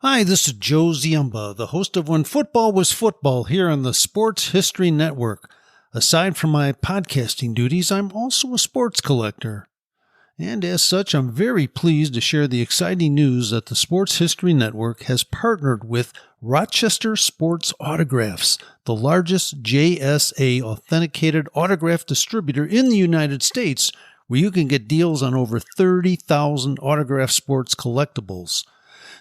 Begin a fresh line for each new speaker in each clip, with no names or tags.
Hi, this is Joe Ziemba, the host of When Football Was Football here on the Sports History Network. Aside from my podcasting duties, I'm also a sports collector. And as such, I'm very pleased to share the exciting news that the Sports History Network has partnered with Rochester Sports Autographs, the largest JSA authenticated autograph distributor in the United States, where you can get deals on over 30,000 autograph sports collectibles.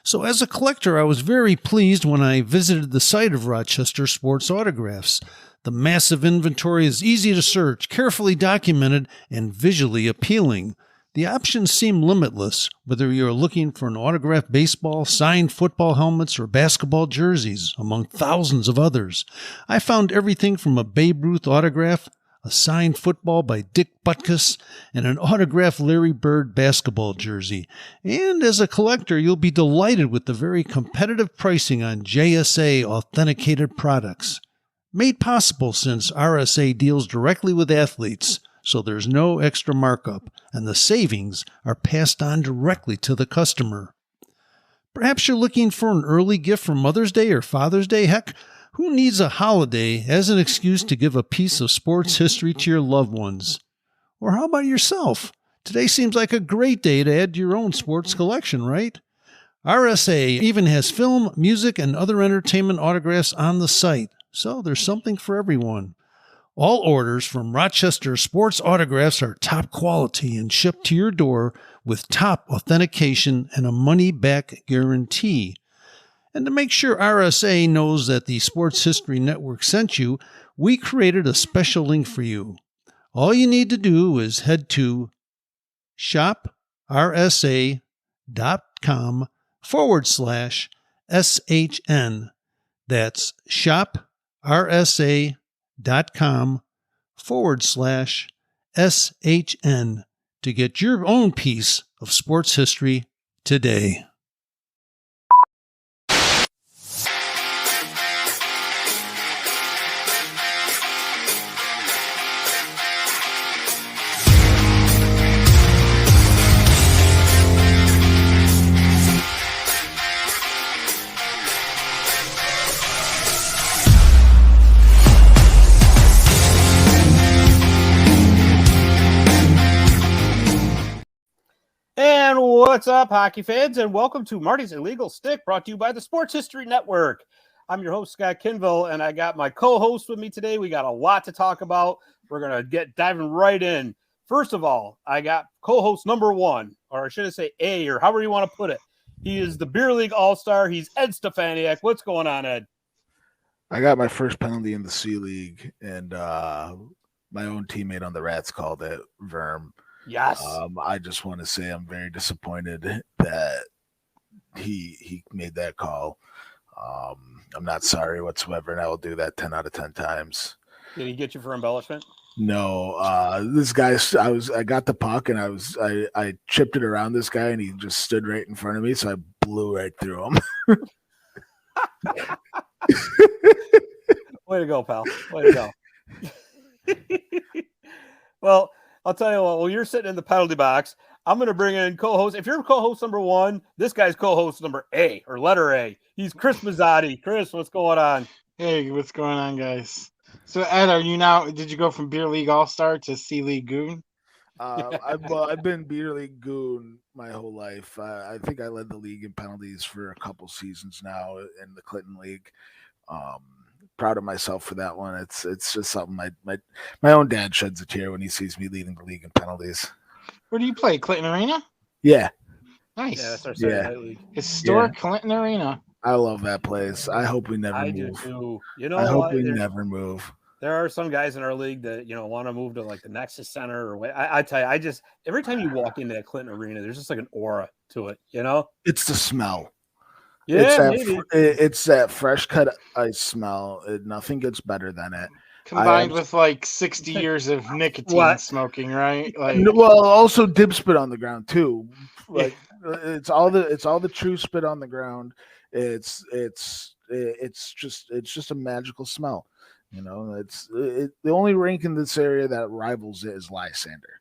So as a collector, I was very pleased when I visited the site of Rochester Sports Autographs. The massive inventory is easy to search, carefully documented, and visually appealing. The options seem limitless, whether you're looking for an autographed baseball, signed football helmets, or basketball jerseys, among thousands of others. I found everything from a Babe Ruth autograph, a signed football by Dick Butkus, and an autographed Larry Bird basketball jersey. And as a collector, you'll be delighted with the very competitive pricing on JSA authenticated products. Made possible since RSA deals directly with athletes, so there's no extra markup, and the savings are passed on directly to the customer. Perhaps you're looking for an early gift for Mother's Day or Father's Day. Heck, who needs a holiday as an excuse to give a piece of sports history to your loved ones? Or how about yourself? Today seems like a great day to add to your own sports collection, right? RSA even has film, music, and other entertainment autographs on the site, so there's something for everyone. All orders from Rochester Sports Autographs are top quality and shipped to your door with top authentication and a money-back guarantee. And to make sure RSA knows that the Sports History Network sent you, we created a special link for you. All you need to do is head to shoprsa.com/SHN. That's shoprsa.com/SHN to get your own piece of sports history today.
And what's up, hockey fans, and welcome to Marty's Illegal Stick, brought to you by the Sports History Network. I'm your host, Scott Kinville, and I got my co-host with me today. We got a lot to talk about. We're going to get diving right in. First of all, I got co-host number one, or should I say A, or however you want to put it. He is the Beer League All-Star. He's Ed Stefaniak. What's going on, Ed?
I got my first penalty in the C League, and my own teammate on the Rats called it Verm.
Yes.
I just want to say I'm very disappointed that he made that call. I'm not sorry whatsoever, and I will do that 10 out of 10 times.
Did he get you for embellishment?
No, this guy. I got the puck and I chipped it around this guy, and he just stood right in front of me, so I blew right through him.
Way to go, pal. Way to go. Well, I'll tell you what, while you're sitting in the penalty box, I'm going to bring in co-host. If you're co-host number one, this guy's co-host number A, or letter A. He's Chris Mazzotti. Chris, what's going on?
Hey, what's going on, guys? So, Ed, did you go from Beer League All-Star to C League Goon?
I've been Beer League Goon my whole life. I think I led the league in penalties for a couple seasons now in the Clinton League. Proud of myself for that one. It's just something my own dad sheds a tear when he sees me leading the league in penalties.
Where do you play? Clinton Arena?
Yeah.
Nice.
Yeah, that's our second league.
Historic Clinton Arena.
I love that place. I hope we never move.
I do too. You know,
I hope we never move.
There are some guys in our league that, want to move to like the Nexus Center or what. I tell you, every time you walk into that Clinton Arena, there's just like an aura to it,
It's the smell.
Yeah,
it's that fresh cut ice smell. Nothing gets better than it.
Combined with like 60 years of nicotine smoking, right?
Well, also dip spit on the ground too. Like it's all the true spit on the ground. It's just a magical smell. The only rink in this area that rivals it is Lysander.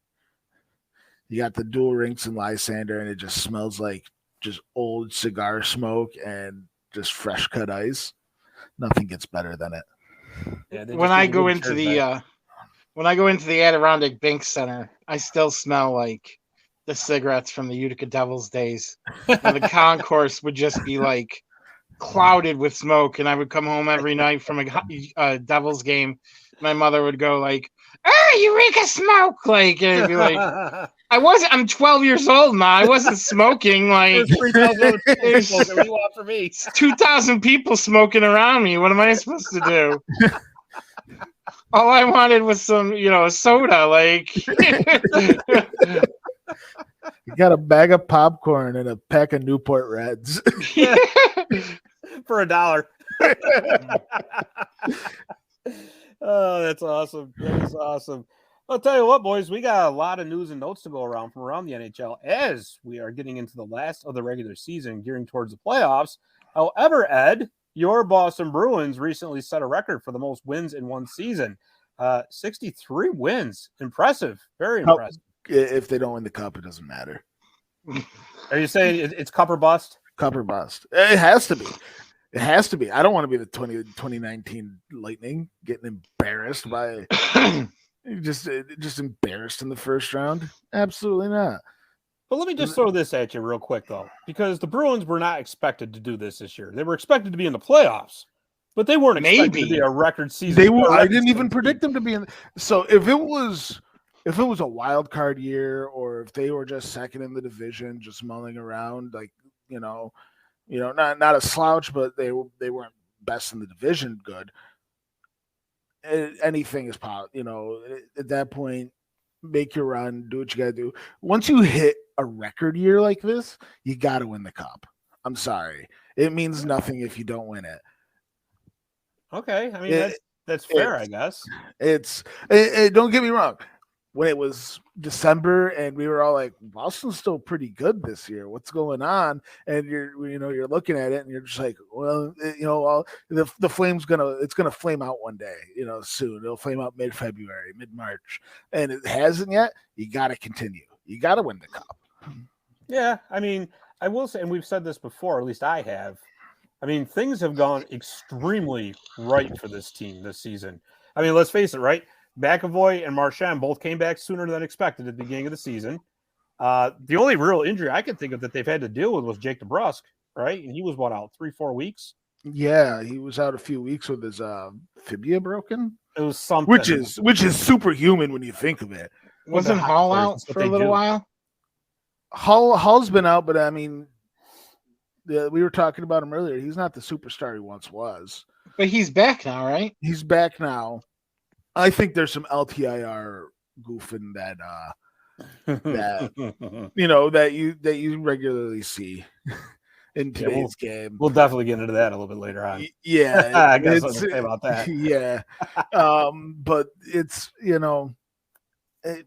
You got the dual rinks in Lysander, and it just smells like just old cigar smoke and just fresh cut ice. Nothing gets better than it.
Yeah,
When I go into the Adirondack Bank Center, I still smell like the cigarettes from the Utica Devils days. And the concourse would just be like clouded with smoke, and I would come home every night from a Devils game. My mother would go like, you reek of smoke, like, and I'd be like, I'm 12 years old, Ma. I wasn't smoking. Like,
there's 3,000 people. What do you want from me?
2,000 people smoking around me. What am I supposed to do? All I wanted was some, a soda. Like,
You got a bag of popcorn and a pack of Newport Reds.
For $1. Oh, that's awesome. That is awesome. I'll tell you what, boys, we got a lot of news and notes to go around from around the NHL as we are getting into the last of the regular season, gearing towards the playoffs. However, Ed, your Boston Bruins recently set a record for the most wins in one season. 63 wins. Impressive. Very impressive.
If they don't win the cup, it doesn't matter.
Are you saying it's cup or bust?
Cup or bust. It has to be. It has to be. I don't want to be the 2019 Lightning getting embarrassed by just embarrassed in the first round. Absolutely not.
But let me just throw this at you real quick, though, because the Bruins were not expected to do this year. They were expected to be in the playoffs, but they weren't expected to be a record season.
I didn't even predict them to be in. So if it was a wild card year, or if they were just second in the division, just mulling around, like not a slouch, but they weren't best in the division. Good. Anything is possible. At that point, make your run, do what you got to do. Once you hit a record year like this, you got to win the cup. I'm sorry, it means nothing if you don't win it.
Okay, I mean that's fair, I guess.
Don't get me wrong. When it was December and we were all like, Boston's still pretty good this year. What's going on? And you're looking at it and you're just like, well, the flame's it's gonna flame out one day, soon. It'll flame out mid-February, mid-March. And it hasn't yet. You gotta continue. You gotta win the cup.
Yeah, I mean, I will say, and we've said this before, at least I have. I mean, things have gone extremely right for this team this season. I mean, let's face it, right? McAvoy and Marchand both came back sooner than expected at the beginning of the season. The only real injury I can think of that they've had to deal with was Jake DeBrusk, right? And he was out 3-4 weeks.
Yeah, he was out a few weeks with his fibula broken.
It was something,
which is superhuman when you think of it.
Wasn't Hall out for a little while?
Hall's been out, but I mean, we were talking about him earlier. He's not the superstar he once was.
But he's back now, right?
He's back now. I think there's some LTIR goofing that you regularly see in today's game.
We'll definitely get into that a little bit later on.
Yeah,
I guess I'll say about that.
Yeah, but it's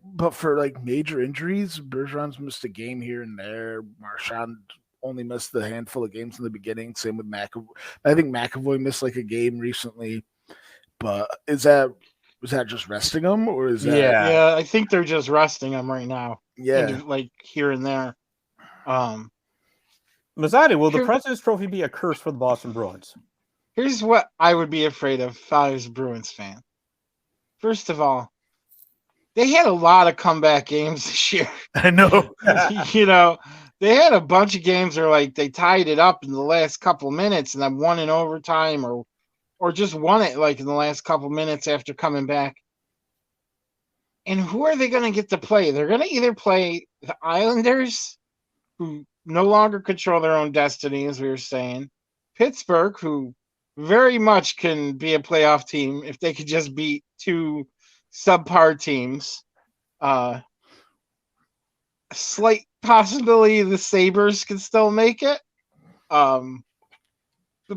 but for like major injuries, Bergeron's missed a game here and there. Marchand only missed a handful of games in the beginning. Same with McAvoy. I think McAvoy missed like a game recently. But was that just resting him, or is that?
Yeah, I think they're just resting him right now.
Yeah,
like here and there.
Mazzotti, will the President's Trophy be a curse for the Boston Bruins?
Here's what I would be afraid of if I was a Bruins fan. First of all, they had a lot of comeback games this year.
I know.
They had a bunch of games where like they tied it up in the last couple minutes and then won in overtime or just won it like in the last couple minutes after coming back. And who are they going to get to play? They're going to either play the Islanders, who no longer control their own destiny, as we were saying, Pittsburgh, who very much can be a playoff team if they could just beat two subpar teams. A slight possibility the Sabres can still make it. But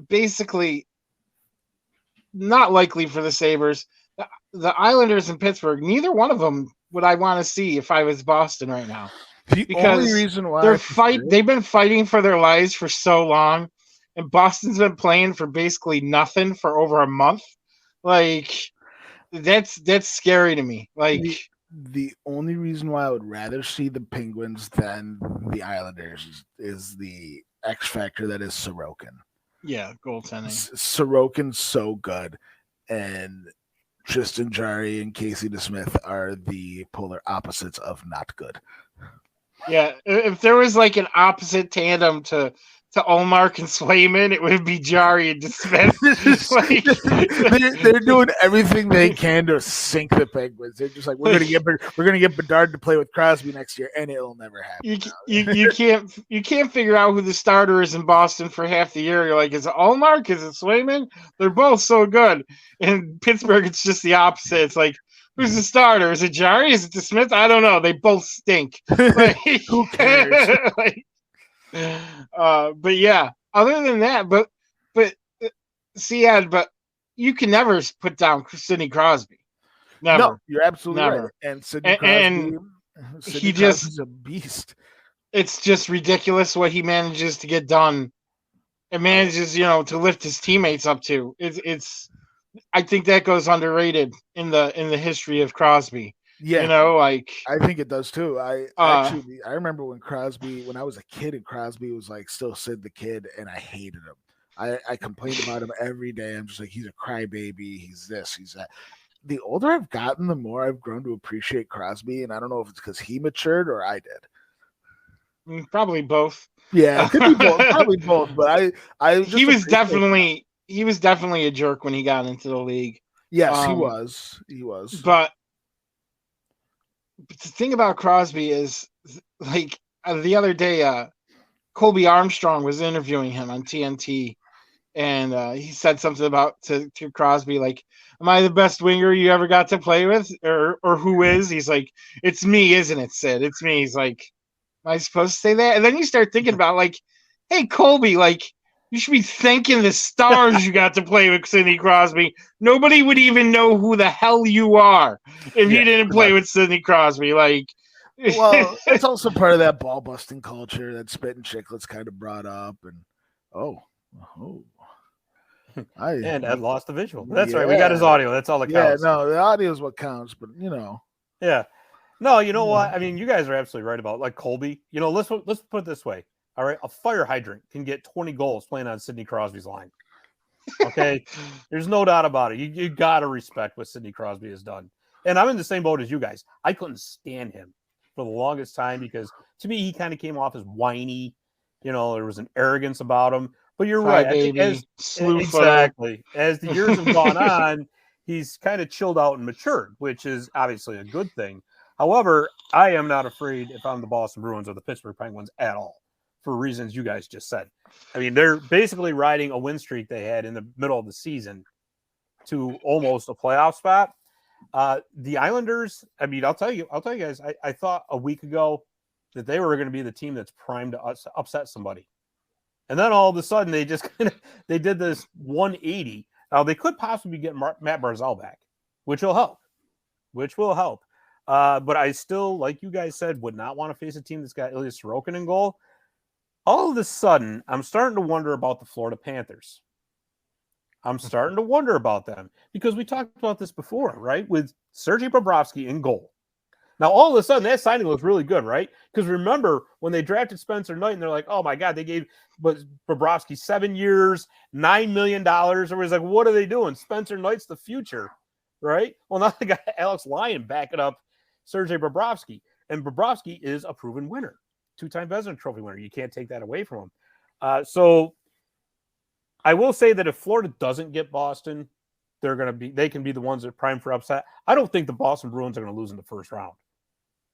basically, not likely for the Sabres. The Islanders and Pittsburgh, neither one of them would I want to see if I was Boston right now.
Because only reason why
they've been fighting for their lives for so long, and Boston's been playing for basically nothing for over a month. Like that's scary to me. Like
The only reason why I would rather see the Penguins than the Islanders is the X factor that is Sorokin.
Yeah, goaltending.
Sorokin's so good, and Tristan Jarry and Casey DeSmith are the polar opposites of not good.
Yeah, if there was like an opposite tandem to Ullmark and Swayman, it would be Jarry and DeSmith.
They're doing everything they can to sink the Penguins. They're just like, we're gonna get Bedard to play with Crosby next year, and it'll never happen.
You can't figure out who the starter is in Boston for half the year. You're like, is it Ullmark? Is it Swayman? They're both so good. In Pittsburgh, it's just the opposite. It's like, who's the starter? Is it Jarry? Is it DeSmith? I don't know. They both stink.
Who cares?
But yeah, other than that, but you can never put down Sidney Crosby. Never.
No, you're absolutely
Never.
right. And Sidney Crosby,
he
Crosby's a beast.
It's just ridiculous what he manages to get done. It manages, to lift his teammates up to. It's. I think that goes underrated in the history of Crosby.
Yeah,
I
think it does too. I remember when I was a kid, and Crosby was like still Sid the Kid, and I hated him. I complained about him every day. I'm just like, he's a crybaby. He's this, he's that. The older I've gotten, the more I've grown to appreciate Crosby, and I don't know if it's because he matured or I did.
Probably both.
Yeah, it could be both. Probably both. But
he was definitely a jerk when he got into the league.
Yes, he was. He was.
But the thing about Crosby is, like, the other day, Colby Armstrong was interviewing him on TNT, and he said something about to Crosby, like, am I the best winger you ever got to play with? Or who is? He's like, it's me, isn't it, Sid? It's me. He's like, am I supposed to say that? And then you start thinking about, like, hey, Colby, like, you should be thanking the stars you got to play with Sidney Crosby. Nobody would even know who the hell you are if you didn't play with Sidney Crosby. Like,
well, it's also part of that ball busting culture that Spit and Chicklets kind of brought up. And
and Ed lost the visual. That's right. We got his audio. That's all that counts.
Yeah, no, the audio is what counts. But
yeah, no, you know what? I mean, you guys are absolutely right about, like, Colby. Let's put it this way. All right, a fire hydrant can get 20 goals playing on Sidney Crosby's line. Okay, there's no doubt about it. You got to respect what Sidney Crosby has done. And I'm in the same boat as you guys. I couldn't stand him for the longest time because, to me, he kind of came off as whiny. There was an arrogance about him. But you're right. I think exactly. As the years have gone on, he's kind of chilled out and matured, which is obviously a good thing. However, I am not afraid if I'm the Boston Bruins or the Pittsburgh Penguins at all, for reasons you guys just said. I mean, they're basically riding a win streak they had in the middle of the season to almost a playoff spot. The Islanders, I mean, I'll tell you guys, I thought a week ago that they were going to be the team that's primed to upset somebody. And then all of a sudden they just they did this 180. Now they could possibly get Matt Barzal back, which will help. But I still, like you guys said, would not want to face a team that's got Ilya Sorokin in goal. All of a sudden, I'm starting to wonder about the Florida Panthers. I'm starting to wonder about them because we talked about this before, right? With Sergei Bobrovsky in goal. Now, all of a sudden, that signing looks really good, right? Because remember, when they drafted Spencer Knight, and they're like, oh, my God, they gave Bobrovsky 7 years, $9 million. Everybody's like, what are they doing? Spencer Knight's the future, right? Well, now they got Alex Lyon backing up Sergei Bobrovsky. And Bobrovsky is a proven winner. 2-time Vezina Trophy winner. You can't take that away from him. So I will say that if Florida doesn't get Boston, they can be the ones that are primed for upset. I don't think the Boston Bruins are going to lose in the first round.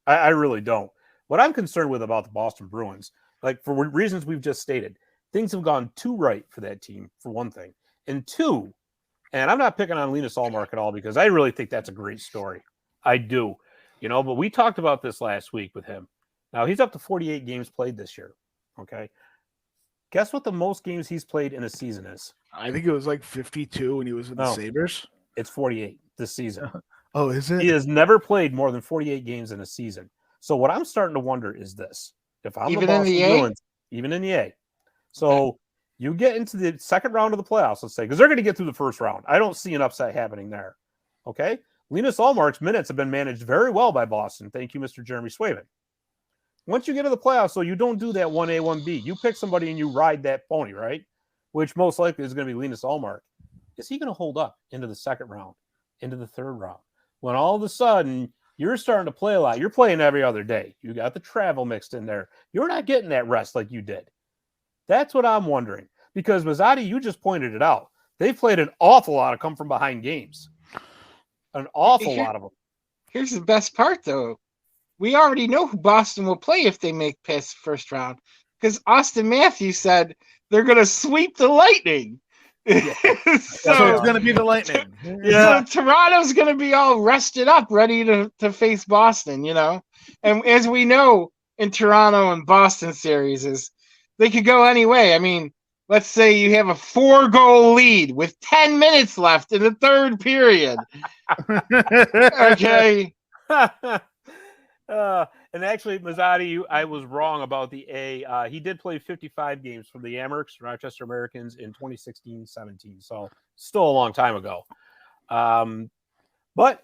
I really don't. What I'm concerned with about the Boston Bruins, like for reasons we've just stated, things have gone too right for that team, for one thing. And two, and I'm not picking on Linus Ullmark at all because I really think that's a great story. I do. But we talked about this last week with him. Now, he's up to 48 games played this year, okay? Guess what the most games he's played in a season is?
I think it was like 52 when he was with the Sabres.
It's 48 this season.
Oh, is it?
He has never played more than 48 games in a season. So what I'm starting to wonder is this. If I'm
even
the Boston
in the
Bruins, even in the A. So you get into the second round of the playoffs, let's say, because they're going to get through the first round. I don't see an upset happening there, okay? Linus Ullmark's minutes have been managed very well by Boston. Thank you, Mr. Jeremy Swayman. Once you get to the playoffs, so you don't do that 1A, 1B. You pick somebody and you ride that pony, right? Which most likely is going to be Linus Ullmark. Is he going to hold up into the second round, into the third round? When all of a sudden you're starting to play a lot. You're playing every other day. You got the travel mixed in there. You're not getting that rest like you did. That's what I'm wondering. Because Mazzotti, you just pointed it out. They've played an awful lot of come from behind games. An awful lot of them.
Here's the best part, though. We already know who Boston will play if they make past the first round. Because Austin Matthews said they're going to sweep the Lightning.
Yeah. So it's going to be the Lightning.
Yeah. So Toronto's going to be all rested up, ready to face Boston, you know. And as we know in Toronto and Boston series, is they could go any way. I mean, let's say you have a 4-goal lead with 10 minutes left in the third period. Okay.
And actually, Mazzotti, I was wrong about the A. He did play 55 games for the Amherst Rochester Americans in 2016-17. So still a long time ago. But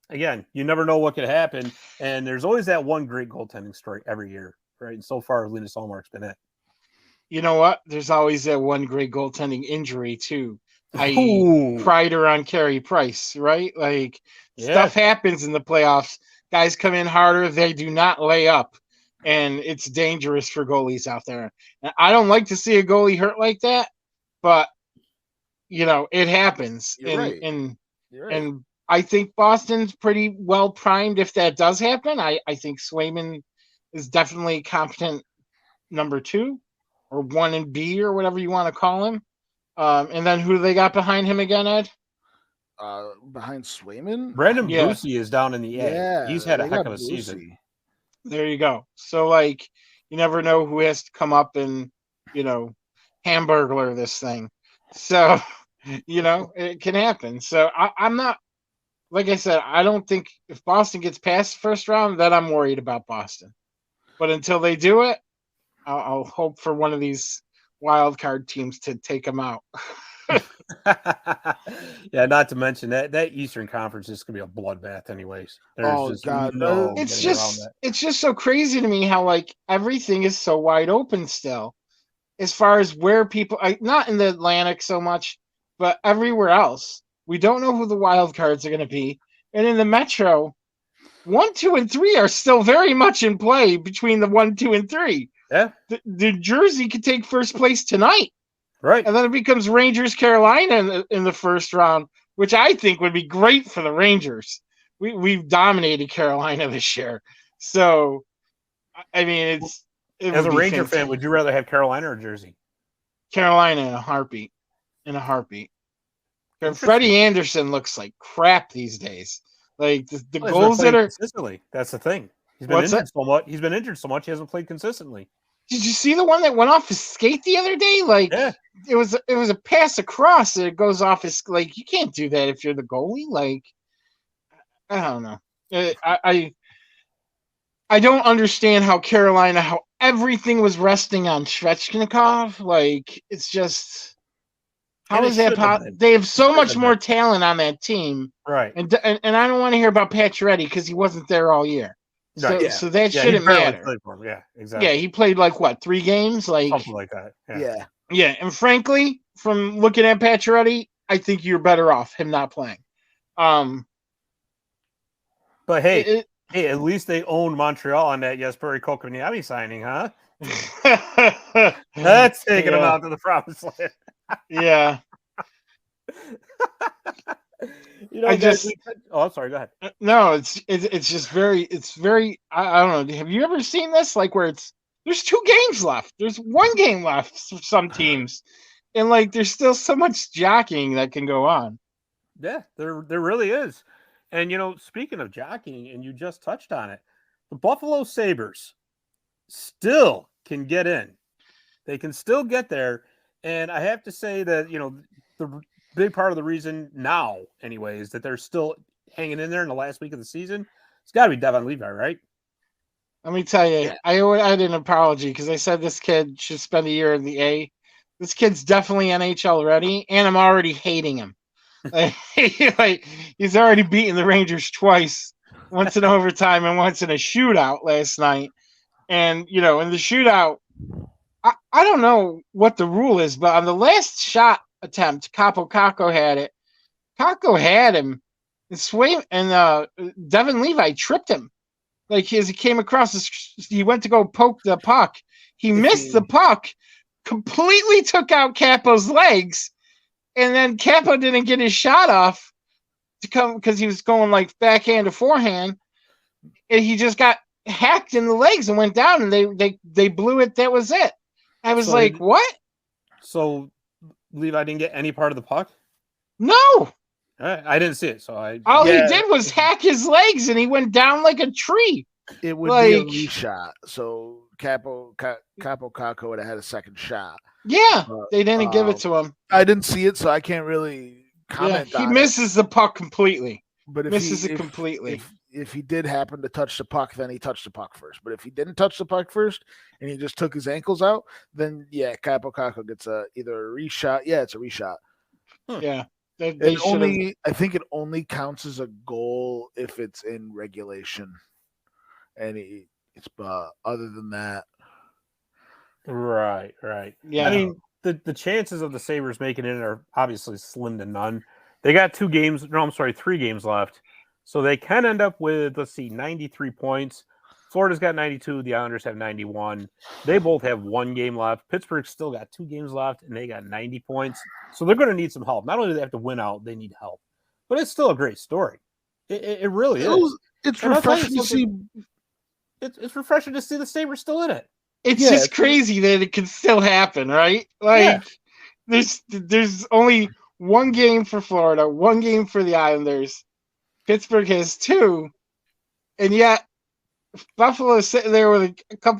again, you never know what could happen. And there's always that one great goaltending story every year, right? And so far, Linus Ullmark's been it.
You know what? There's always that one great goaltending injury, too. Kreider on Carey Price, right? Like, stuff happens in the playoffs. Guys come in harder. They do not lay up. And it's dangerous for goalies out there. And I don't like to see a goalie hurt like that, but, you know, it happens.
You're right.
And I think Boston's pretty well primed if that does happen. I think Swayman is definitely competent number 2 or 1 and B or whatever you want to call him. And then who do they got behind him again, Ed?
Behind Swayman?
Brandon Brucey is down in the A.
Yeah,
he's had a heck of a season.
There you go. So, like, you never know who has to come up and, you know, hamburglar this thing. So, you know, it can happen. So I'm not, like I said, I don't think if Boston gets past the first round, then I'm worried about Boston. But until they do it, I'll hope for one of these wild card teams to take them out.
Yeah, not to mention that Eastern Conference is going to be a bloodbath anyways.
It's just so crazy to me how, like, everything is so wide open still as far as where people, not in the Atlantic so much, but everywhere else. We don't know who the wild cards are going to be. And in the Metro, 1, 2, and 3 are still very much in play between the 1, 2, and 3.
Yeah.
The Jersey could take first place tonight.
Right.
And then it becomes Rangers Carolina in the first round, which I think would be great for the Rangers. We've dominated Carolina this year. So, I mean,
as a Ranger fan, would you rather have Carolina or Jersey?
Carolina in a heartbeat. Freddie Anderson looks like crap these days. Like the goals that are
consistently. That's the thing. He's been injured so much. He's been injured so much. He hasn't played consistently.
Did you see the one that went off his skate the other day? Like, it was a pass across and it goes off his, like, you can't do that if you're the goalie. Like, I don't know. I don't understand how Carolina, how everything was resting on Svechnikov. Like, it's just, how is that possible? They have so much more talent on that team.
Right.
And I don't want to hear about Pacioretty because he wasn't there all year. So that shouldn't matter.
Yeah, exactly.
Yeah, he played like what, 3 games? Like
something like that.
Yeah. And frankly, from looking at Pacioretty, I think you're better off him not playing.
But hey, at least they owned Montreal on that Jesperi Kotkaniemi signing, huh? That's taking them out to the promised land.
Yeah.
You know, I'm sorry, go ahead.
No, it's just very, I don't know. Have you ever seen this? Like, where there's 2 games left. There's 1 game left for some teams. And like, there's still so much jockeying that can go on.
Yeah, there really is. And, you know, speaking of jockeying, and you just touched on it, the Buffalo Sabres still can get in. They can still get there. And I have to say that, you know, the big part of the reason now, anyway, is that they're still hanging in there in the last week of the season. It's got to be Devon Levi, right?
Let me tell you, I had an apology because I said this kid should spend a year in the A. This kid's definitely NHL ready, and I'm already hating him. Like he's already beaten the Rangers twice, once in overtime and once in a shootout last night. And in the shootout, I don't know what the rule is, but on the last shot attempt, Kako had it. Kako had him, and Devin Levi tripped him. Like as he came across, he went to go poke the puck. He missed the puck, completely took out Capo's legs, and then Capo didn't get his shot off to come because he was going like backhand to forehand, and he just got hacked in the legs and went down, and they blew it. That was it. I was what?
So Levi didn't get any part of the puck?
No.
I didn't see it, so
all he did was hack his legs, and he went down like a tree.
It would be a reshot, so Capo Kako would have had a second shot.
Yeah, they didn't give it to him.
I didn't see it, so I can't really comment.
He misses the puck completely.
But if
misses it completely.
If he did happen to touch the puck, then he touched the puck first. But if he didn't touch the puck first and he just took his ankles out, then Capo Kako gets either a reshot. Yeah, it's a reshot.
Yeah.
I think it only counts as a goal if it's in regulation, and it's other than that,
right.
Yeah,
I mean the chances of the Sabres making it are obviously slim to none. They got 3 games left, so they can end up with 93 points. Florida's got 92. The Islanders have 91. They both have 1 game left. Pittsburgh's still got 2 games left, and they got 90 points. So they're going to need some help. Not only do they have to win out, they need help. But it's still a great story. It really is.
It's refreshing to see.
It's refreshing to see the Sabres still in it.
It's just crazy that it can still happen, right? Like there's only 1 game for Florida, 1 game for the Islanders. Pittsburgh has 2, and yet Buffalo is sitting there with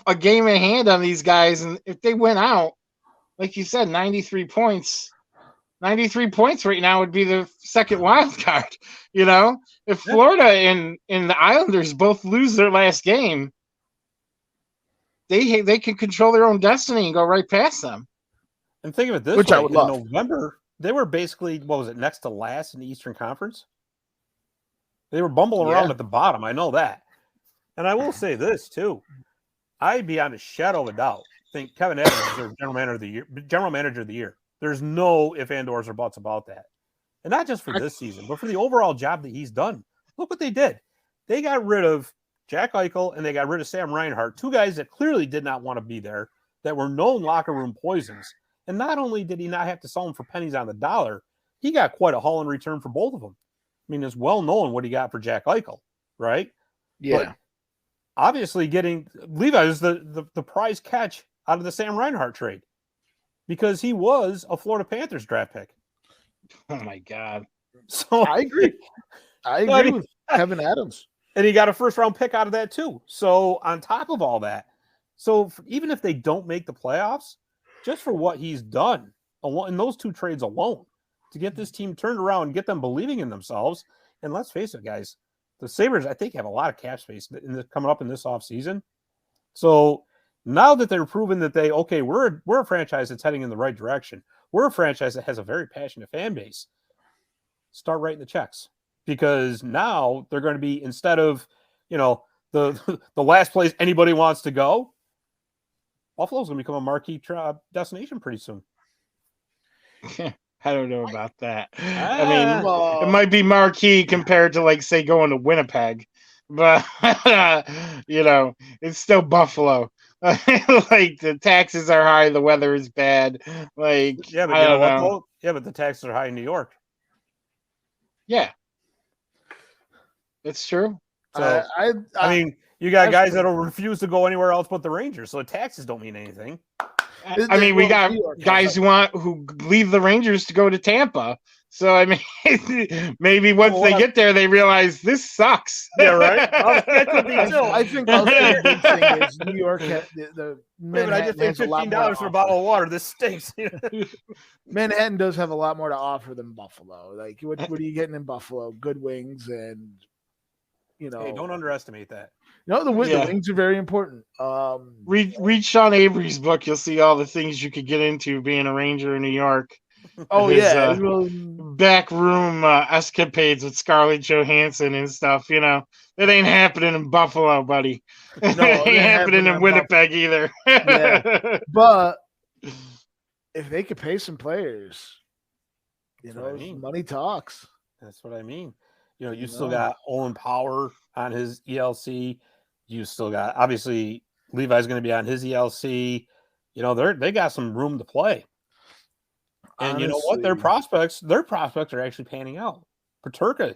a game in hand on these guys, and if they win out, like you said, 93 points. 93 points right now would be the second wild card. If Florida and the Islanders both lose their last game, they can control their own destiny and go right past them.
And think of it this
way: I would love.
In November, they were basically next to last in the Eastern Conference. They were bumbling around at the bottom. I know that. And I will say this too: I'd be on a shadow of a doubt. Think Kevin Adams is their general manager of the year. There's no ifs, ands, or buts about that. And not just for this season, but for the overall job that he's done. Look what they did. They got rid of Jack Eichel and they got rid of Sam Reinhart, 2 guys that clearly did not want to be there, that were known locker room poisons. And not only did he not have to sell them for pennies on the dollar, he got quite a haul in return for both of them. I mean, it's well known what he got for Jack Eichel, right?
Yeah.
But obviously getting Levi is the prize catch out of the Sam Reinhart trade, because he was a Florida Panthers draft pick.
Oh my God.
So
I agree. I agree with Kevin Adams.
And he got a first-round pick out of that too. So on top of all that, even if they don't make the playoffs, just for what he's done in those 2 trades alone, to get this team turned around and get them believing in themselves. And let's face it, guys, the Sabres, I think, have a lot of cap space coming up in this offseason. So now that they're proven that we're a franchise that's heading in the right direction. We're a franchise that has a very passionate fan base. Start writing the checks, because now they're going to be, instead of, the last place anybody wants to go, Buffalo's going to become a marquee destination pretty soon.
I don't know about that. I mean, it might be marquee compared to, say, going to Winnipeg, but it's still Buffalo. The taxes are high, the weather is bad.
But
I don't know.
Yeah, but the taxes are high in New York.
Yeah, it's true.
So I mean, you got guys that'll refuse to go anywhere else but the Rangers, so the taxes don't mean anything.
I mean, we got guys who leave the Rangers to go to Tampa. So, I mean, maybe once they get there, they realize this sucks.
Yeah, right? That could be too.
I think also the big thing is New York
I just paid $15 for a bottle of water. This stinks.
Manhattan does have a lot more to offer than Buffalo. Like, what are you getting in Buffalo? Good wings and,
Hey, don't underestimate that.
The wings are very important.
Read Sean Avery's book. You'll see all the things you could get into being a Ranger in New York.
Oh
his,
yeah,
back room escapades with Scarlett Johansson and stuff. You know, that ain't happening in Buffalo, buddy.
No,
it ain't happening in Winnipeg either.
Yeah. But if they could pay some players, money talks.
That's what I mean. You still got Owen Power on his ELC. You still got, obviously, Levi's going to be on his ELC. They got some room to play. And honestly, you know what? Their prospects are actually panning out. Paterka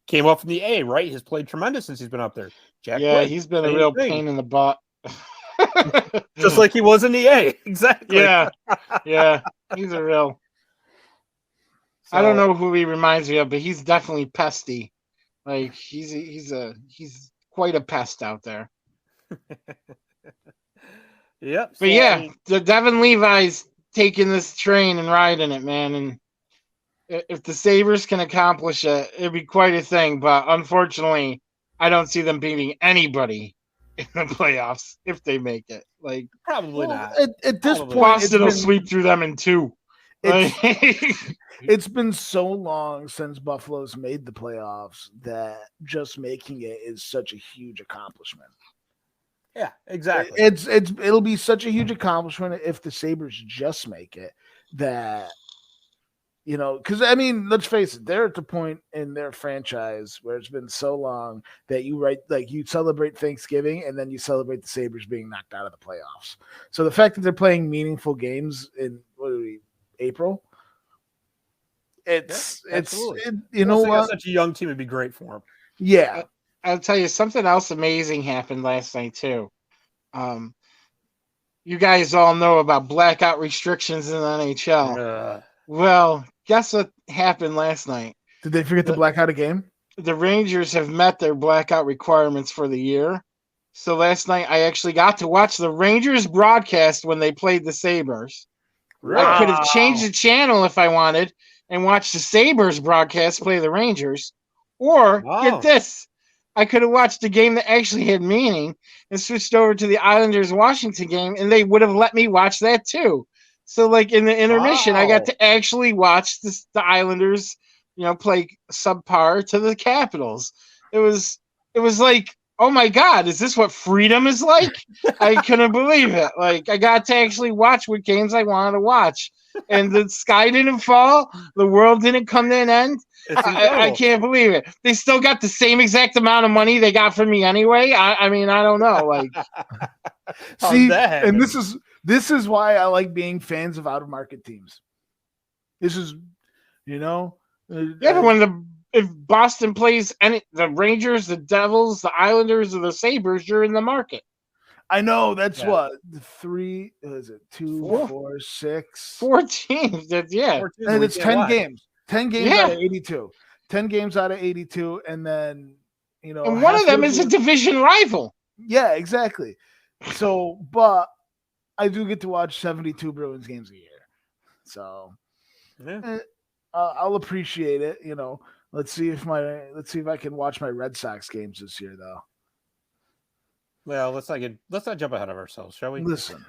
came up from the A, right? He's played tremendous since he's been up there.
Jack Wood, he's been a real pain in the butt.
Just like he was in the A. Exactly.
Yeah. He's a real... So, I don't know who he reminds me of, but he's definitely pesty. Like he's quite a pest out there.
Yep.
But the Devin Levi's taking this train and riding it, man. And if the Sabres can accomplish it, it'd be quite a thing. But unfortunately, I don't see them beating anybody in the playoffs if they make it. Like
probably not.
At this point,
Boston will sweep through them in 2.
It's been so long since Buffalo's made the playoffs that just making it is such a huge accomplishment.
Yeah, exactly.
It'll be such a huge accomplishment if the Sabres just make it. That because let's face it, they're at the point in their franchise where it's been so long that you celebrate Thanksgiving and then you celebrate the Sabres being knocked out of the playoffs. So the fact that they're playing meaningful games in April, it's
such a young team would be great for them.
Yeah,
I'll tell you something else amazing happened last night too. You guys all know about blackout restrictions in the NHL. Well, guess what happened last night?
Did they forget to black out a game?
The Rangers have met their blackout requirements for the year. So last night I actually got to watch the Rangers broadcast when they played the Sabres. Wow. I could have changed the channel if I wanted and watched the Sabres broadcast play the Rangers. Or, get this, I could have watched a game that actually had meaning and switched over to the Islanders-Washington game, and they would have let me watch that too. So, like, in the intermission, I got to actually watch the Islanders, play subpar to the Capitals. It was like, oh my God, is this what freedom is like? I couldn't believe it. Like, I got to actually watch what games I wanted to watch. And the sky didn't fall. The world didn't come to an end. I can't believe it. They still got the same exact amount of money they got from me anyway. I mean, I don't know. Like,
see, and this is why I like being fans of out-of-market teams. This is,
if Boston plays the Rangers, the Devils, the Islanders, or the Sabres, you're in the market.
I know. That's what, 3, is it 2, 4, 6?
4 teams. And
it's 10 games. 10 games out of 82. 10 games out of 82. And then,
and one of them is a division rival.
Yeah, exactly. So, but I do get to watch 72 Bruins games a year. So I'll appreciate it. Let's see if I can watch my Red Sox games this year, though.
Well, let's not jump ahead of ourselves, shall we?
Listen.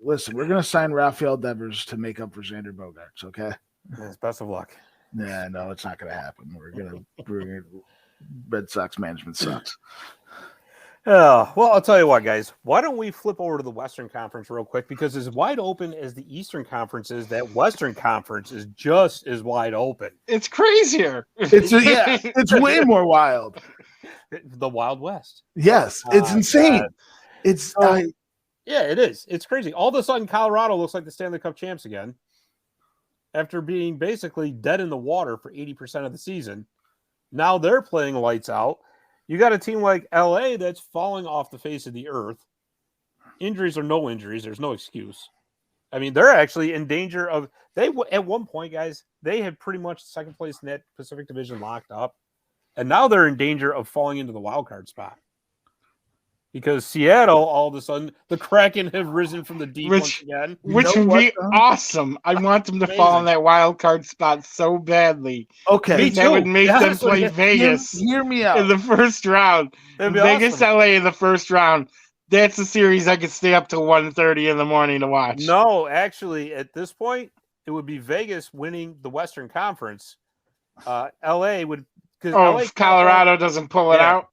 We're gonna sign Rafael Devers to make up for Xander Bogaerts, okay?
Yes, best of luck.
Yeah, no, it's not gonna happen. We're gonna bring Red Sox management sucks.
Well, I'll tell you what, guys. Why don't we flip over to the Western Conference real quick? Because as wide open as the Eastern Conference is, that Western Conference is just as wide open.
It's crazier.
It's way more wild.
The Wild West.
Yes, it's insane.
God.
It
is. It's crazy. All of a sudden, Colorado looks like the Stanley Cup champs again, after being basically dead in the water for 80% of the season. Now they're playing lights out. You got a team like LA that's falling off the face of the earth. Injuries or no injuries, there's no excuse. I mean, they're actually in danger of at one point, guys, they had pretty much second place in that Pacific Division locked up. And now they're in danger of falling into the wild card spot. Because Seattle, all of a sudden, the Kraken have risen from the deep once again.
Which would be awesome. I want them to fall in that wild card spot so badly.
Okay.
That would make them play Vegas.
Hear me out.
In the first round. Vegas, LA in the first round. that's a series I could stay up till 1:30 in the morning to watch.
No, actually, at this point, it would be Vegas winning the Western Conference. LA would
if Colorado doesn't pull it out.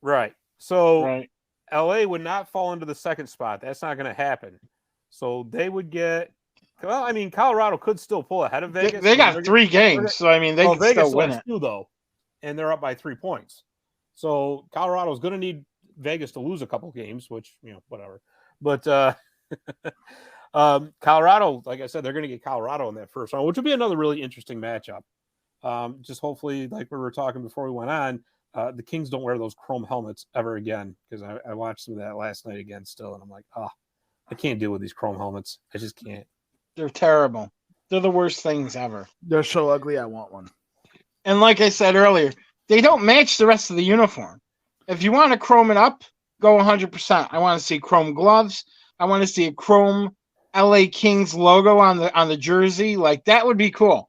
Right. So
Right.
LA would not fall into the second spot. That's not going to happen. So they would get. Well, I mean, Colorado could still pull ahead of Vegas.
They got 3 games, so I mean, they can
Vegas
still win it.
2, though, and they're up by 3 points. So Colorado's going to need Vegas to lose a couple games, which, whatever. But Colorado, like I said, they're going to get Colorado in that first round, which would be another really interesting matchup. Just hopefully, like we were talking before we went on, the Kings don't wear those chrome helmets ever again, because I watched some of that last night again still, and I'm like, I can't deal with these chrome helmets. I just can't.
They're terrible. They're the worst things ever.
They're so ugly, I want one.
And like I said earlier, they don't match the rest of the uniform. If you want to chrome it up, go 100%. I want to see chrome gloves. I want to see a chrome LA Kings logo on the jersey. Like, that would be cool.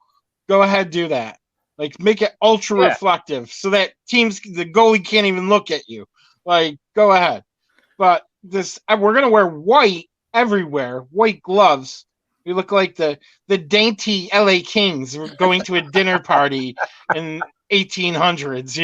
Go ahead, do that. Like, make it ultra reflective so that the goalie can't even look at you. Like, go ahead. But we're gonna wear white everywhere, white gloves. We look like the dainty LA Kings going to a dinner party in 1800s,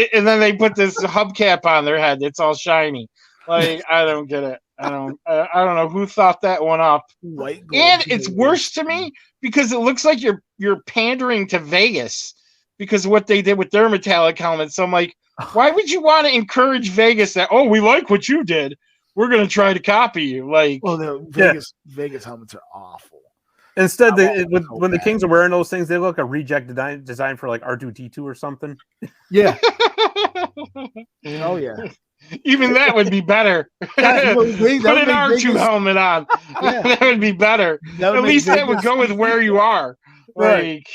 and then they put this hubcap on their head. It's all shiny. Like, I don't get it. I don't know who thought that one up.
White
and it's worse to me because it looks like you're pandering to Vegas because of what they did with their metallic helmets. So I'm like, why would you want to encourage Vegas that, we like what you did, we're going to try to copy you? Like,
well, the Vegas helmets are awful.
Instead, when the Kings are wearing those things, they look like a reject design for like R2D2 or something.
Yeah. Oh yeah.
Even that would be better. Put an R2 helmet on. Yeah. That would be better. At least that would go with where you are.
Right.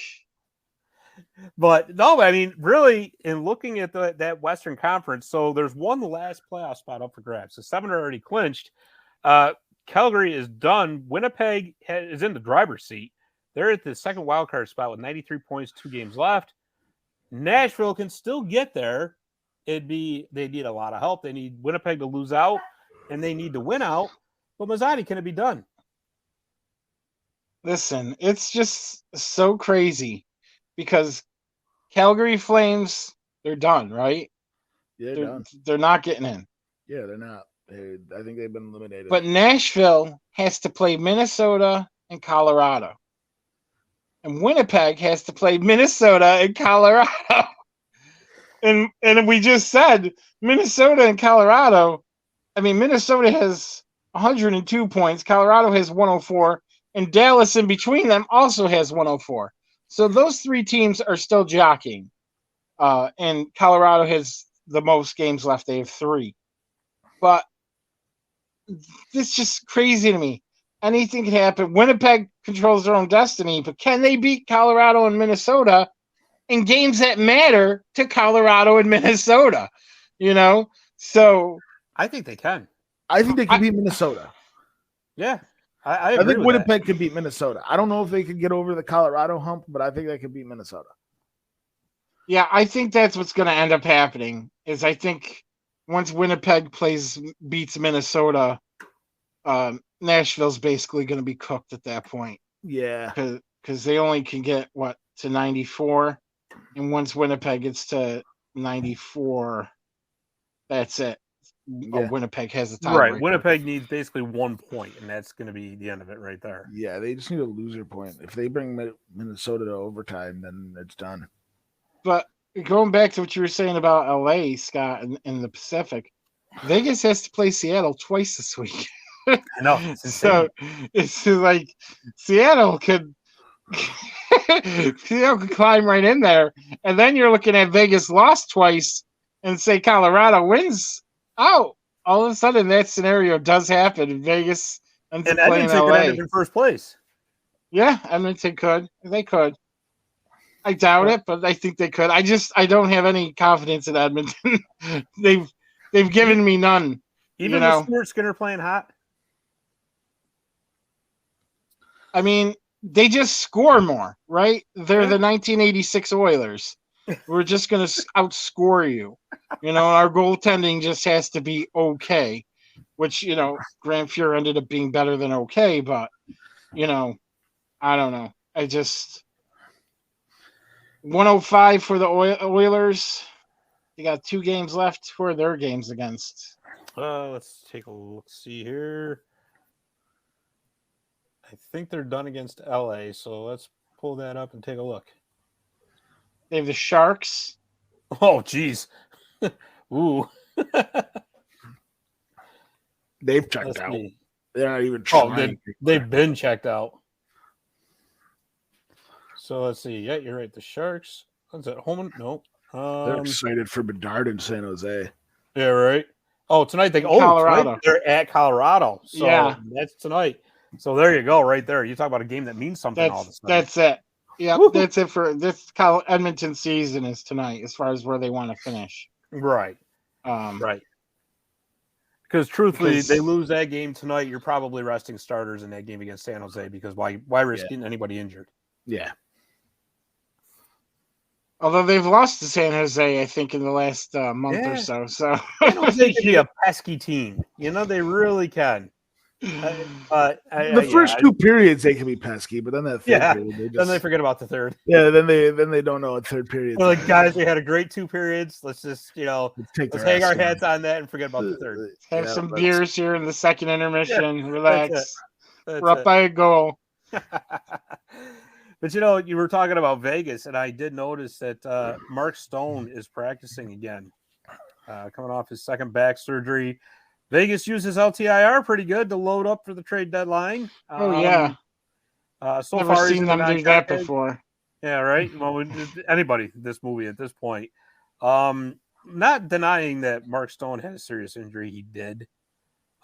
But no, I mean, really, in looking at that Western Conference, so there's one last playoff spot up for grabs. So 7 are already clinched. Calgary is done. Winnipeg is in the driver's seat. They're at the second wildcard spot with 93 points, 2 games left. Nashville can still get there. They need a lot of help. They need Winnipeg to lose out, and they need to win out. But Mazzotti, can it be done?
Listen, it's just so crazy because Calgary Flames, they're done, right?
Yeah, they're done.
They're not getting in.
Yeah, they're not. I think they've been eliminated.
But Nashville has to play Minnesota and Colorado. And Winnipeg has to play Minnesota and Colorado. And we just said Minnesota and Colorado. I mean, Minnesota has 102 points. Colorado has 104. And Dallas in between them also has 104. So those 3 teams are still jockeying. And Colorado has the most games left. They have 3. But it's just crazy to me. Anything can happen. Winnipeg controls their own destiny, but can they beat Colorado and Minnesota in games that matter to Colorado and Minnesota? So
I think they can.
I think they can beat Minnesota.
Yeah, I agree
think Winnipeg could beat Minnesota. I don't know if they could get over the Colorado hump, but I think they could beat Minnesota.
Yeah, I think that's what's going to end up happening. Is I think once Winnipeg beats Minnesota, Nashville's basically going to be cooked at that point.
Yeah,
because they only can get to 94, and once Winnipeg gets to 94, that's it. Yeah. Winnipeg has a tie.
Right, Winnipeg needs basically 1 point, and that's going to be the end of it right there.
Yeah, they just need a loser point. If they bring Minnesota to overtime, then it's done.
But going back to what you were saying about LA, Scott, in the Pacific, Vegas has to play Seattle twice this week.
I know.
So it's like Seattle could climb right in there, and then you're looking at Vegas lost twice, and say Colorado wins. Oh, all of a sudden that scenario does happen. Vegas ends up playing LA.
Could end up in first place.
Yeah, Edmonton could. They could. I doubt it, but I think they could. I don't have any confidence in Edmonton. They've given me none.
Even with Stuart Skinner playing hot.
I mean, they just score more, right? They're the 1986 Oilers. We're just going to outscore you. Our goaltending just has to be okay, which, Grant Fuhr ended up being better than okay, but, I don't know. 105 for the Oilers. They got 2 games left. Who are their games against?
Let's take a look. See here. I think they're done against LA, so let's pull that up and take a look.
They have the Sharks.
Oh, geez. Ooh.
They've checked out. They're not even trying.
They've been checked out. So let's see. Yeah, you're right. The Sharks. What's that? Home? Nope.
They're excited for Bedard in San Jose.
Yeah, right. Oh, tonight
Colorado.
Tonight they're at Colorado. So
yeah,
that's tonight. So there you go, right there. You talk about a game that means something all of a sudden.
That's it. Yeah, that's it for this. Edmonton season is tonight, as far as where they want to finish.
Right. Right. Because truthfully, they lose that game tonight. You're probably resting starters in that game against San Jose because why risk getting anybody injured?
Yeah.
Although they've lost to San Jose, I think, in the last month or so. So
San Jose can be a pesky team. They really can.
The first 2 periods they can be pesky, but then that third period,
then they forget about the third.
Yeah, then they don't know what third period.
Like, guys, we had a great 2 periods. Let's just let's hang our heads on that and forget about the third.
Have some beers here in the second intermission. Relax. We're up by a goal.
But you were talking about Vegas, and I did notice that Mark Stone is practicing again, coming off his second back surgery. Vegas uses LTIR pretty good to load up for the trade deadline.
So
Never
far, seen them do that before.
Yeah, right. Well, anybody this movie at this point. Not denying that Mark Stone had a serious injury. He did.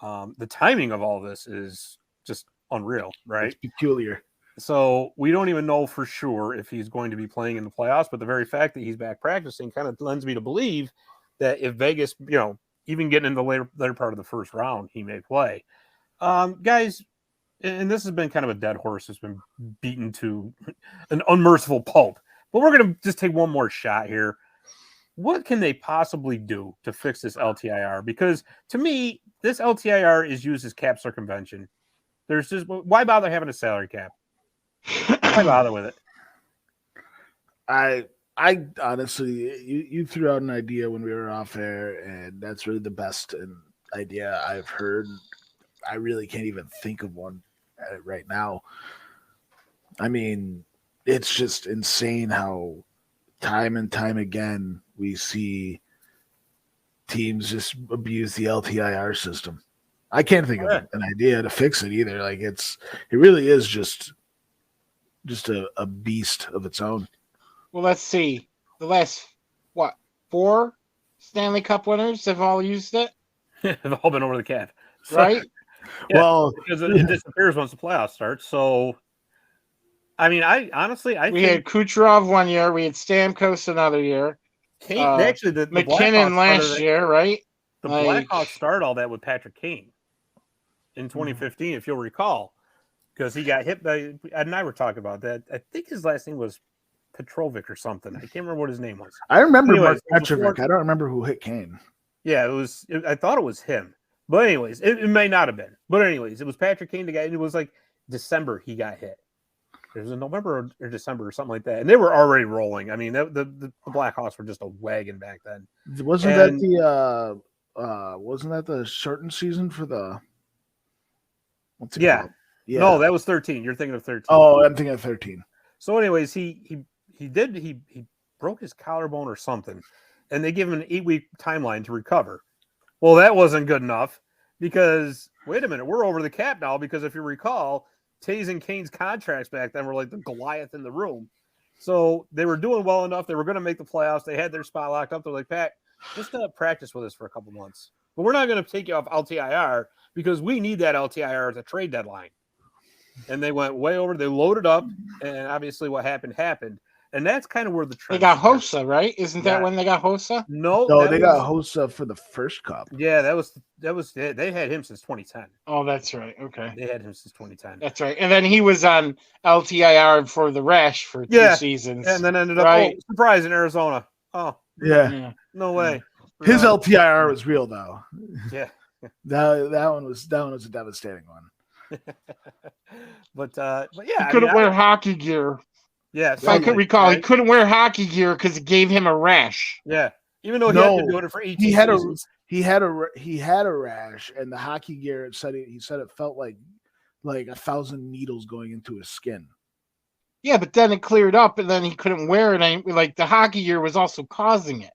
The timing of all this is just unreal, right?
It's peculiar.
So we don't even know for sure if he's going to be playing in the playoffs, but the very fact that he's back practicing kind of lends me to believe that if Vegas, even getting in the later part of the first round, he may play. Guys, and this has been kind of a dead horse. It's been beaten to an unmerciful pulp, but we're going to just take one more shot here. What can they possibly do to fix this LTIR? Because to me, this LTIR is used as cap circumvention. There's just, why bother having a salary cap? Why bother with it?
I honestly, you threw out an idea when we were off air, and that's really the best idea I've heard. I really can't even think of one right now. I mean, it's just insane how time and time again we see teams just abuse the LTIR system. I can't think of an idea to fix it either. Like it really is just a beast of its own.
Well, let's see. The last 4 Stanley Cup winners have all used it.
They've all been over the cap,
right?
Yeah, well, because it disappears once the playoffs start. So, I mean, we
had Kucherov one year. We had Stamkos another year.
Kane, actually, the
McKinnon last year, right?
The Blackhawks started all that with Patrick Kane in 2015, if you'll recall, because he got hit by. Ed and I were talking about that. I think his last name was Petrovic or something. I can't remember what his name was.
I remember Mark Petrovic. I don't remember who hit Kane.
Yeah, I thought it was him. But anyways, it may not have been. But anyways, it was Patrick Kane. The guy. It was like December he got hit. It was in November or December or something like that. And they were already rolling. I mean, the Blackhawks were just a wagon back then.
Wasn't that the shortened season for the? What's it called?
Yeah. No, that was 13. You're thinking of 13.
Oh, I'm thinking of 13.
So, anyways, he broke his collarbone or something, and they give him an 8-week timeline to recover. Well, that wasn't good enough because wait a minute, we're over the cap now because if you recall, Taves and Kane's contracts back then were like the Goliath in the room. So they were doing well enough. They were going to make the playoffs. They had their spot locked up. They're like, Pat, just practice with us for a couple months. But we're not going to take you off LTIR because we need that LTIR at the trade deadline. And they went way over. They loaded up, and obviously what happened. And that's kind of where the
They
trend
got
started.
Hossa, right? Isn't that when they got Hossa?
No,
No, they got Hossa for the first cup.
Yeah, that was they had him since 2010.
Oh, that's right. Okay.
They had him since 2010.
That's right. And then he was on LTIR for the rash for 2 seasons.
And then ended up surprise in Arizona. Oh,
Yeah.
No way.
His LTIR was real though.
Yeah.
That one was a devastating one.
but yeah,
he couldn't wear hockey gear.
Yeah,
if I could recall, he couldn't wear hockey gear because it gave him a rash.
Yeah, even though he had been doing it for 18 seasons.
He had a rash, and the hockey gear he said it felt like 1,000 needles going into his skin.
Yeah, but then it cleared up, and then he couldn't wear it. Like the hockey gear was also causing it.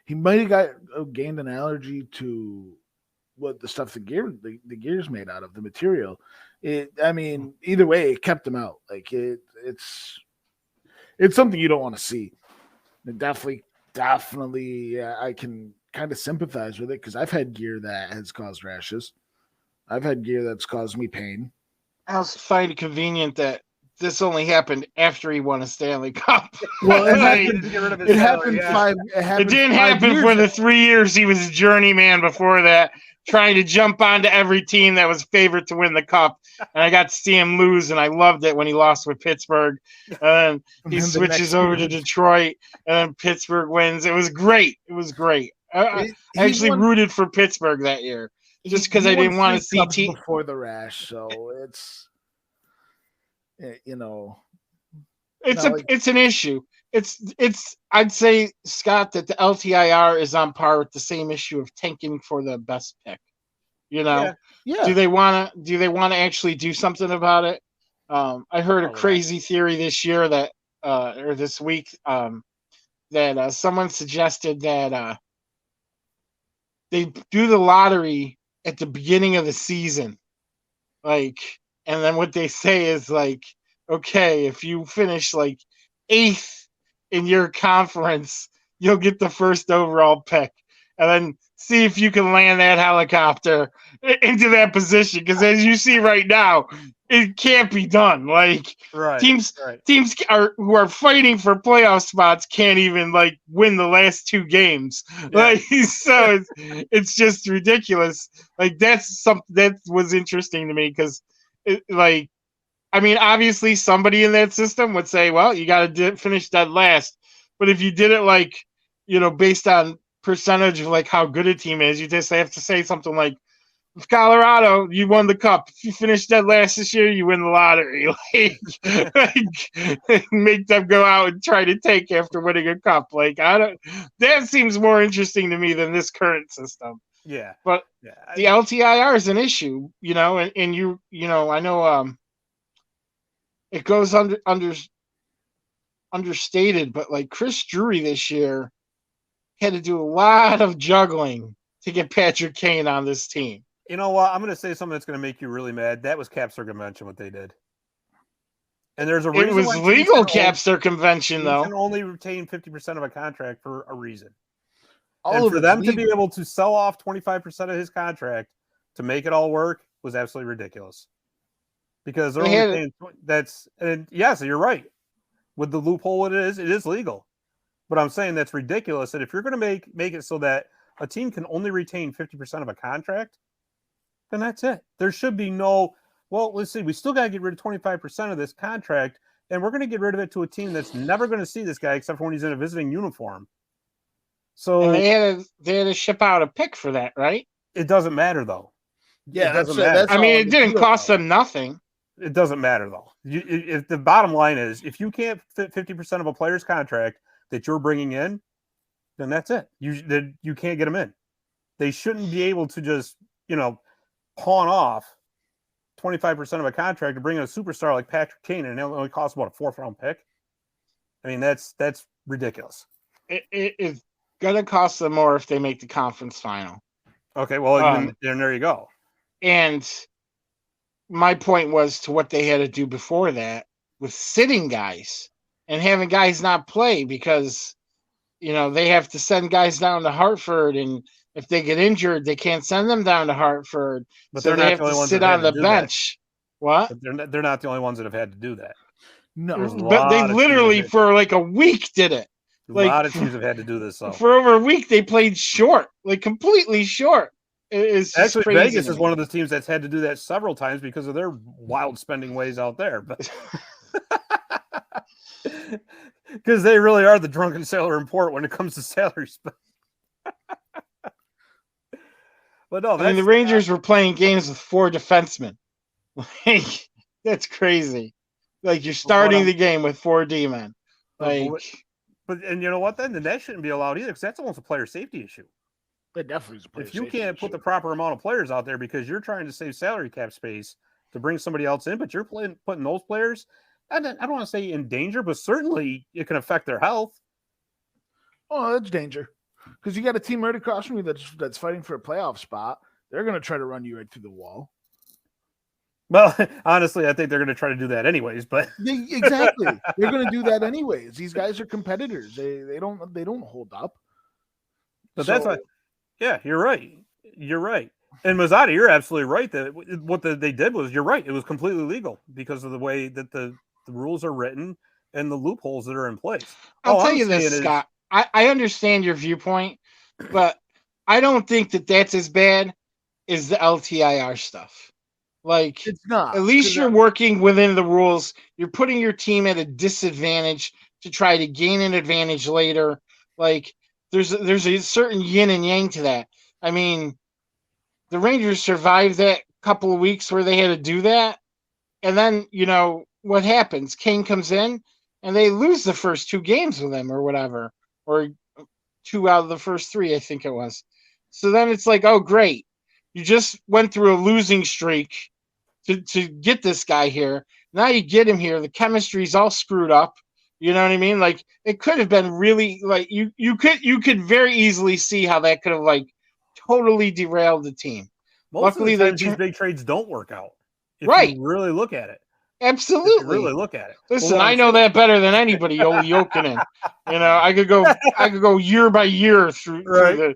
He might have gained an allergy to what the stuff the gear's made out of, the material. Either way, it kept him out. Like it's something you don't want to see. And definitely, I can kind of sympathize with it because I've had gear that has caused rashes. I've had gear that's caused me pain.
I also find it convenient that this only happened after he won a Stanley Cup.
Well, it
didn't happen for the 3 years he was a journeyman before that, trying to jump onto every team that was favored to win the cup. And I got to see him lose, and I loved it when he lost with Pittsburgh. And he switches over to Detroit, and then Pittsburgh wins. It was great. It was great. I actually rooted for Pittsburgh that year just because I didn't want to see
before the rash. So it's
it's an issue. It's I'd say, Scott, that the LTIR is on par with the same issue of tanking for the best pick. Yeah. Do they want to actually do something about it? I heard a crazy theory this year that or this week that someone suggested that they do the lottery at the beginning of the season, and then what they say is okay, if you finish 8th in your conference, you'll get the first overall pick, and then see if you can land that helicopter into that position. Because as you see right now, it can't be done. Teams who are fighting for playoff spots can't even win the last 2 games.
Yeah.
So it's just ridiculous. That's something that was interesting to me because obviously somebody in that system would say, well, you got to finish that last. But if you did it based on percentage of how good a team is, you just have to say something like, if Colorado, you won the cup. If you finish dead last this year, you win the lottery. Make them go out and try to take after winning a cup. That seems more interesting to me than this current system.
Yeah.
But the LTIR is an issue, and I know it goes understated, but Chris Drury this year had to do a lot of juggling to get Patrick Kane on this team.
You know what? I'm going to say something that's going to make you really mad. That was cap circumvention, what they did. And there's a reason.
It was legal cap circumvention, though.
You can only retain 50% of a contract for a reason. And for them to be able to sell off 25% of his contract to make it all work was absolutely ridiculous. Because they're only paying yes, you're right. With the loophole it is legal. But I'm saying that's ridiculous that if you're going to make it so that a team can only retain 50% of a contract, then that's it. There should be let's see, we still got to get rid of 25% of this contract, and we're going to get rid of it to a team that's never going to see this guy except for when he's in a visiting uniform. So
they had to ship out a pick for that, right?
It doesn't matter, though.
Yeah, it doesn't matter.
It didn't cost them nothing.
It doesn't matter, though. If the bottom line is, if you can't fit 50% of a player's contract that you're bringing in, then that's it. You can't get them in. They shouldn't be able to just, pawn off 25% of a contract to bring in a superstar like Patrick Kane, and it only costs about a 4th-round pick. That's ridiculous.
It's gonna cost them more if they make the conference final.
Okay, well, then there you go.
And my point was to what they had to do before that with sitting guys and having guys not play because, they have to send guys down to Hartford, and if they get injured, they can't send them down to Hartford.
But
so they have to sit on the bench. What?
But they're not the only ones that have had to do that.
No.
But they literally for like a week did it.
A
Like,
lot of teams have had to do this. So.
For over a week, they played short, like completely short. It's just
actually
crazy.
Vegas is one of the teams that's had to do that several times because of their wild spending ways out there. But because they really are the drunken sailor in port when it comes to salary spend. But no,
I mean, the Rangers were playing games with 4 defensemen. Like, that's crazy. Like, you're starting the game with 4 D-men. Like,
but and you know what? Then that shouldn't be allowed either, because that's almost a player safety issue.
It definitely is a player
if you
safety
can't
issue.
put the proper amount of players out there because you're trying to save salary cap space to bring somebody else in, but you're putting those players, I don't want to say in danger, but certainly it can affect their health.
Oh, that's danger. Because you got a team right across from you that's fighting for a playoff spot. They're going to try to run you right through the wall.
Well, honestly, I think they're going to try to do that anyways. But
exactly, they're going to do that anyways. These guys are competitors. They don't hold up.
But that's why. Yeah, you're right. You're right. And Mazzotti, you're absolutely right. That what they did was, you're right. It was completely legal because of the way that the rules are written and the loopholes that are in place.
I'll tell you this, Scott. I understand your viewpoint, but I don't think that that's as bad as the LTIR stuff. Like,
it's not.
At least you're working within the rules. You're putting your team at a disadvantage to try to gain an advantage later. Like, there's a certain yin and yang to that. I mean, the Rangers survived that couple of weeks where they had to do that. And then, what happens? Kane comes in and they lose the first 2 games with him or whatever, or 2 out of the first 3, I think it was. So then it's like, oh, great. You just went through a losing streak to get this guy here. Now you get him here. The chemistry's all screwed up. You know what I mean? Like, it could have been really, like, you could very easily see how that could have, like, totally derailed the team.
Luckily, these big trades don't work out. If you really look at it.
Absolutely.
If you really look at it.
Listen, I know that better than anybody, Ole Jokinen. I could go year by year through the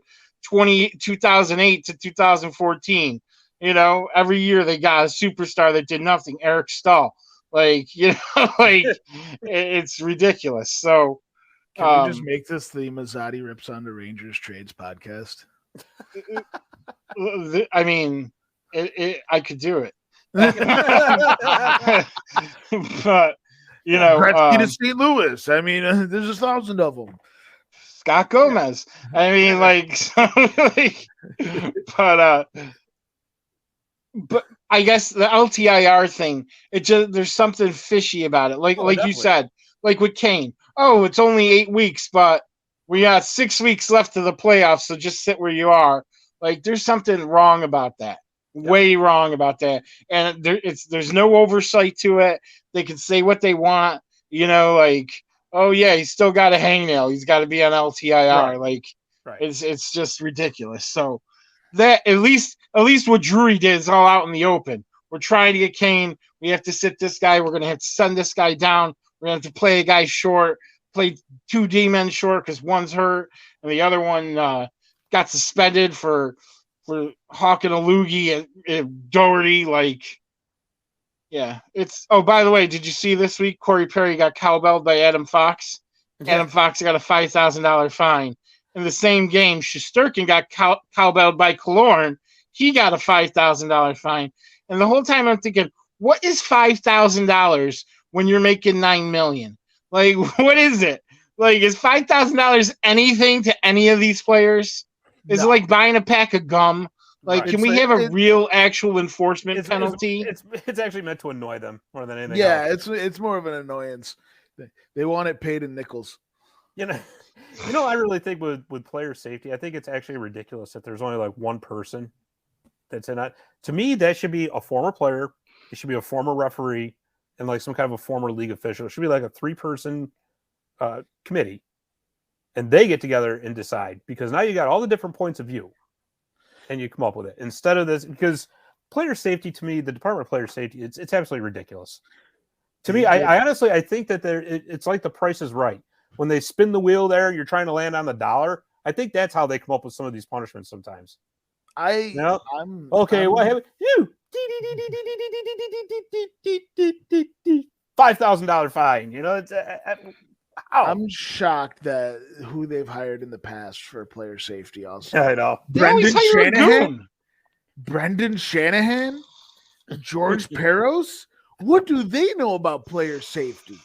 2008 to 2014. Every year they got a superstar that did nothing. Eric Stahl. Like, it's ridiculous. So
can we just make this the Mazzotti Rips on the Rangers Trades podcast?
I mean, I could do it. But
Gretzky to St. Louis. I mean, there's 1,000 of them.
Scott Gomez. Yeah. I mean, but I guess the LTIR thing, there's something fishy about it. Like you said, like with Kane. Oh, it's only 8 weeks, but we got 6 weeks left of the playoffs, so just sit where you are. Like, there's something wrong about that. Way wrong about that. And there's no oversight to it. They can say what they want, oh yeah, he's still got a hangnail. He's got to be on LTIR. It's just ridiculous. So that at least what Drury did is all out in the open. We're trying to get Kane. We have to sit this guy. We're going to have to send this guy down. We're going to have to play a guy short, play 2 D-men short because one's hurt and the other one got suspended for hawking a loogie at Doherty. By the way, did you see this week Corey Perry got cowbelled by Adam Fox? Yeah. Adam Fox got a $5,000 fine. In the same game, Shesterkin got cowbelled by Killorn. He got a $5,000 fine. And the whole time I'm thinking, what is $5,000 when you're making $9 million? Like, what is it? Like, is $5,000 anything to any of these players? Is it like buying a pack of gum? Like, can we have a real actual enforcement penalty?
It's actually meant to annoy them more than anything.
Yeah, it's more of an annoyance. They want it paid in nickels.
I really think with player safety, I think it's actually ridiculous that there's only like one person that's in it. To me, that should be a former player. It should be a former referee and like some kind of a former league official. It should be like a 3-person committee. And they get together and decide, because now you got all the different points of view and you come up with it instead of this, because player safety, to me, the Department of Player Safety, it's absolutely ridiculous. To me, I honestly, I think that it's like The Price is Right. When they spin the wheel there, you're trying to land on the dollar. I think that's how they come up with some of these punishments sometimes. $5 $5,000 fine. You know, it's how?
I'm shocked that who they've hired in the past for player safety. Also,
I know.
Brendan Shanahan, George Peros. What do they know about player safety?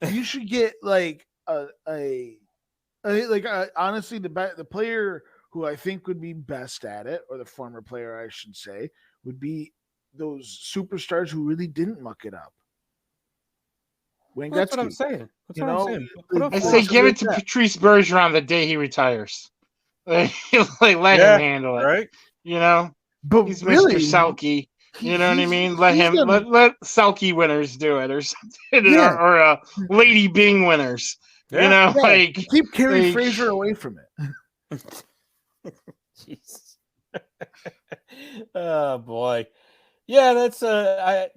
You should get like honestly, the player who I think would be best at it, or the former player I should say, would be those superstars who really didn't muck it up.
That's what I'm saying.
I say give it to Patrice Bergeron the day he retires. Let him handle it.
Right?
You know,
but
he's
really,
Mr. Selke. You know what I mean? Let Selke winners do it, or something, or Lady Bing winners.
Yeah.
You know,
keep Carrie Fraser away from it.
Jesus. Oh boy. Yeah, that's I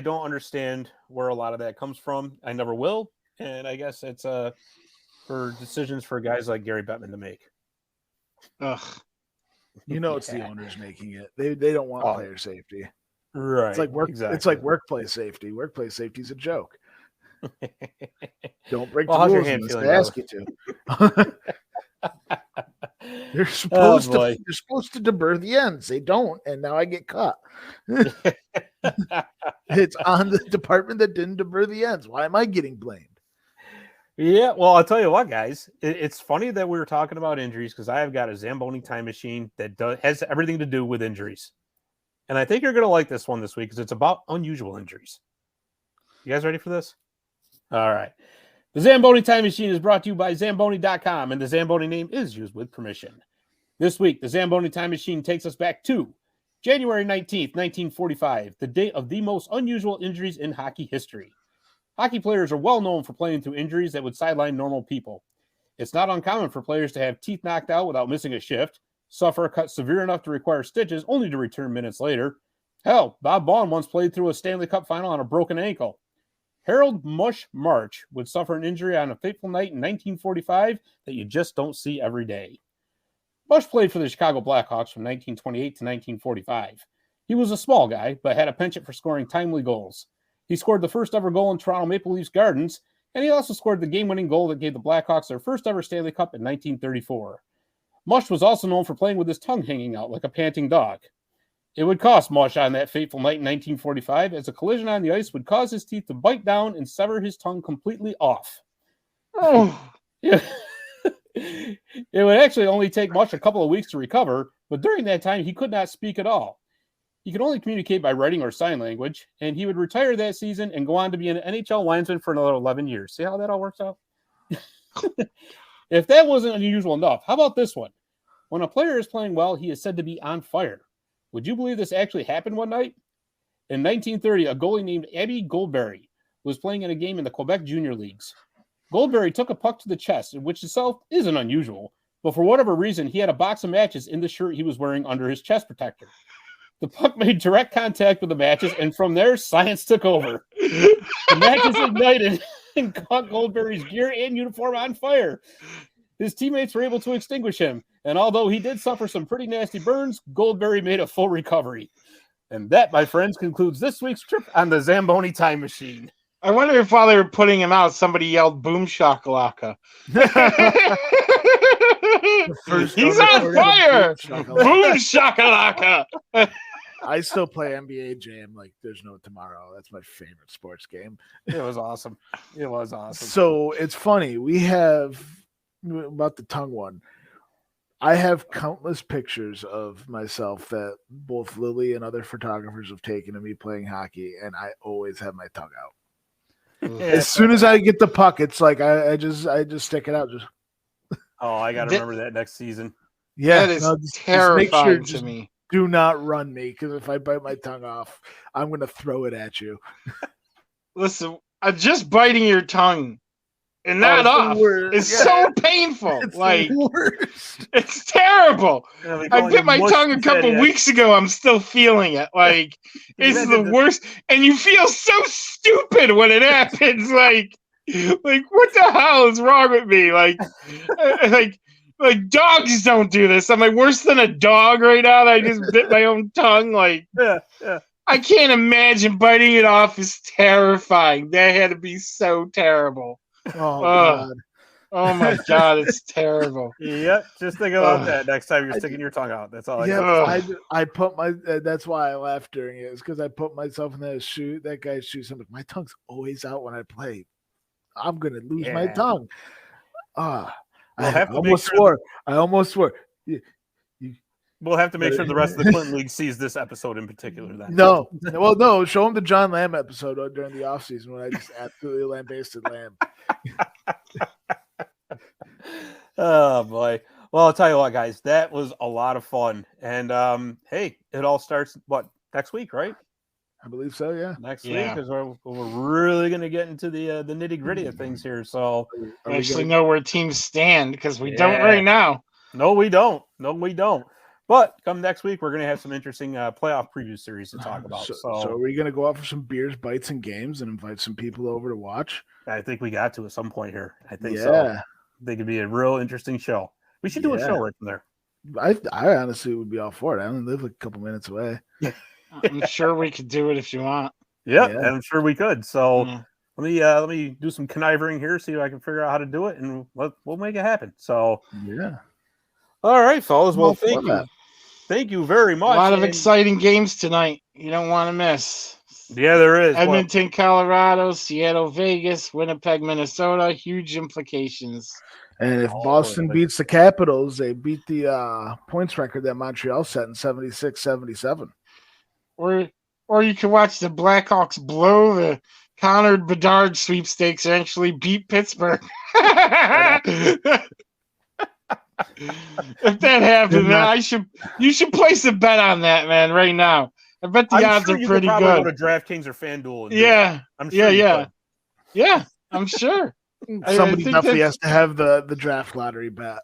don't understand where a lot of that comes from. I never will, and I guess it's for decisions for guys like Gary Bettman to make.
Ugh.
You know, it's the owners making it. They don't want player safety.
Right.
It's like It's like workplace safety. Workplace safety is a joke. Don't break the rules unless they ask you to. They're supposed to deburr the ends. They don't, and now I get caught. It's on the department that didn't deburr the ends. Why am I getting blamed?
Yeah, well, I'll tell you what, guys. It's funny that we were talking about injuries because I have got a Zamboni Time Machine that has everything to do with injuries. And I think you're going to like this one this week because it's about unusual injuries. You guys ready for this? All right. The Zamboni Time Machine is brought to you by Zamboni.com, and the Zamboni name is used with permission. This week, the Zamboni Time Machine takes us back to January 19th, 1945, the date of the most unusual injuries in hockey history. Hockey players are well known for playing through injuries that would sideline normal people. It's not uncommon for players to have teeth knocked out without missing a shift, suffer a cut severe enough to require stitches only to return minutes later. Hell, Bob Baugh once played through a Stanley Cup final on a broken ankle. Harold Mush March would suffer an injury on a fateful night in 1945 that you just don't see every day. Mush played for the Chicago Blackhawks from 1928 to 1945. He was a small guy, but had a penchant for scoring timely goals. He scored the first ever goal in Toronto Maple Leafs Gardens, and he also scored the game-winning goal that gave the Blackhawks their first ever Stanley Cup in 1934. Mush was also known for playing with his tongue hanging out like a panting dog. It would cost Mush on that fateful night in 1945, as a collision on the ice would cause his teeth to bite down and sever his tongue completely off.
Oh,
yeah. It would actually only take Mush a couple of weeks to recover, but during that time, he could not speak at all. He could only communicate by writing or sign language, and he would retire that season and go on to be an NHL linesman for another 11 years. See how that all works out? If that wasn't unusual enough, how about this one? When a player is playing well, he is said to be on fire. Would you believe this actually happened one night? In 1930, a goalie named Abby Goldberry was playing in a game in the Quebec Junior Leagues. Goldberry took a puck to the chest, which itself isn't unusual, but for whatever reason, he had a box of matches in the shirt he was wearing under his chest protector. The puck made direct contact with the matches, and from there, science took over. The matches ignited and caught Goldberry's gear and uniform on fire. His teammates were able to extinguish him, and although he did suffer some pretty nasty burns, Goldberry made a full recovery. And that, my friends, concludes this week's trip on the Zamboni Time Machine.
I wonder if while they were putting him out, somebody yelled "Boom shakalaka." He's on fire! Boom shakalaka!
I still play NBA Jam like there's no tomorrow. That's my favorite sports game.
It was awesome. It was awesome.
So it's funny. We have, about the tongue one, I have countless pictures of myself that both Lily and other photographers have taken of me playing hockey, and I always have my tongue out. As soon as I get the puck, it's like I just stick it out. Just
I got to remember that next season.
Yeah,
that is terrifying to me.
Do not run me, because if I bite my tongue off, I'm going to throw it at you.
Listen, just biting your tongue and not off is so painful.
It's
like
the worst.
It's terrible.
Yeah,
I bit my tongue a couple weeks ago. I'm still feeling it. Like it's the worst, and you feel so stupid when it happens. Like what the hell is wrong with me? Like dogs don't do this. I'm like worse than a dog right now. That I just bit my own tongue. Like,
yeah.
I can't imagine biting it off is terrifying. That had to be so terrible.
Oh God.
Oh my God, it's terrible.
Yep. Just think about that next time you're sticking your tongue out. That's all I got.
I put my. That's why I laughed during it. Is because I put myself in that guy's shoes. I'm like, my tongue's always out when I play. I'm gonna lose my tongue. I almost swore.
We'll have to make sure the rest of the Clinton League sees this episode in particular. Then
no. Show them the John Lamb episode during the off season when I just absolutely lambasted Lamb.
Oh boy. Well, I'll tell you what, guys, that was a lot of fun. And hey, it all starts next week, right?
I believe so. Yeah,
next week because we're really going to get into the nitty gritty of things here. So
we actually know where teams stand because we don't right now.
No, we don't. But come next week, we're going to have some interesting playoff preview series to talk about. So
are we going to go out for some beers, bites, and games and invite some people over to watch?
I think we got to at some point here. I think so. I think it'd be a real interesting show. We should do a show right from there.
I honestly would be all for it. I only live like a couple minutes away.
I'm sure we could do it if you want.
Yeah, I'm sure we could. So let me do some conniving here, see if I can figure out how to do it, and we'll make it happen. So all right, fellas. Well, thank you very much.
A lot of exciting games tonight. You don't want to miss.
Yeah, there is.
Edmonton, Colorado, Seattle, Vegas, Winnipeg, Minnesota. Huge implications.
And if Boston beats the Capitals, they beat the points record that Montreal set in 76-77.
Or you can watch the Blackhawks blow the Connor Bedard sweepstakes and actually beat Pittsburgh. If that happens, you should place a bet on that, man, right now. I bet the odds are pretty good.
Go to DraftKings or FanDuel.
I'm sure. Yeah, I'm sure.
Somebody definitely has to have the draft lottery bet.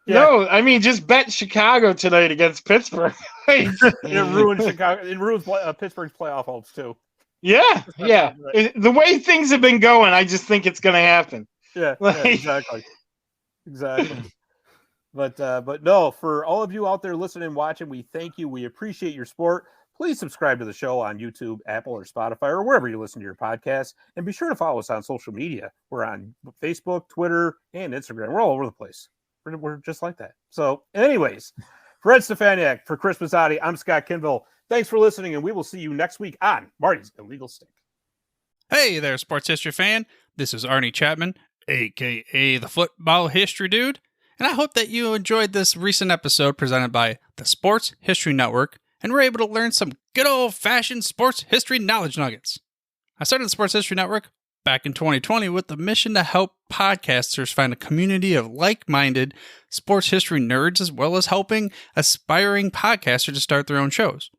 Yeah. No, I mean just bet Chicago tonight against Pittsburgh.
It ruins Chicago. It ruins Pittsburgh's playoff hopes too.
Yeah. The way things have been going, I just think it's going to happen.
Yeah, exactly. But no, for all of you out there listening and watching, we thank you. We appreciate your support. Please subscribe to the show on YouTube, Apple, or Spotify, or wherever you listen to your podcast. And be sure to follow us on social media. We're on Facebook, Twitter, and Instagram. We're all over the place. We're just like that. So, anyways, for Ed Stefaniak, for Chris Mazzotti, I'm Scott Kinville. Thanks for listening, and we will see you next week on Marty's Illegal Stick.
Hey there, sports history fan. This is Arnie Chapman, a.k.a. the Football History Dude. And I hope that you enjoyed this recent episode presented by the Sports History Network and were able to learn some good old-fashioned sports history knowledge nuggets. I started the Sports History Network back in 2020 with the mission to help podcasters find a community of like-minded sports history nerds, as well as helping aspiring podcasters to start their own shows.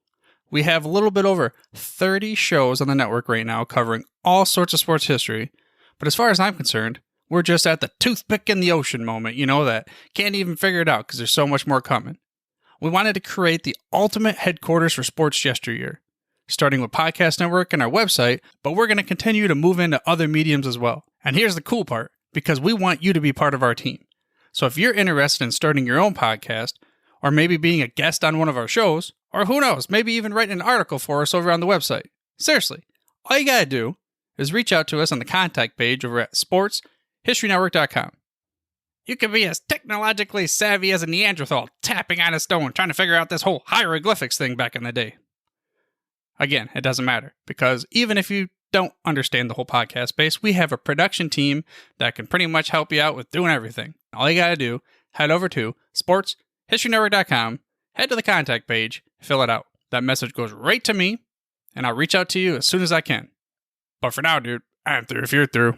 We have a little bit over 30 shows on the network right now covering all sorts of sports history, but as far as I'm concerned, we're just at the toothpick in the ocean moment, that can't even figure it out because there's so much more coming. We wanted to create the ultimate headquarters for sports yesteryear, starting with Podcast Network and our website, but we're going to continue to move into other mediums as well. And here's the cool part, because we want you to be part of our team. So if you're interested in starting your own podcast, or maybe being a guest on one of our shows, or who knows, maybe even writing an article for us over on the website. Seriously, all you got to do is reach out to us on the contact page over at sportshistorynetwork.com. You can be as technologically savvy as a Neanderthal tapping on a stone trying to figure out this whole hieroglyphics thing back in the day. Again, it doesn't matter, because even if you don't understand the whole podcast space, we have a production team that can pretty much help you out with doing everything. All you got to do, head over to sportshistorynetwork.com, head to the contact page, fill it out. That message goes right to me, and I'll reach out to you as soon as I can. But for now, dude, I'm through if you're through.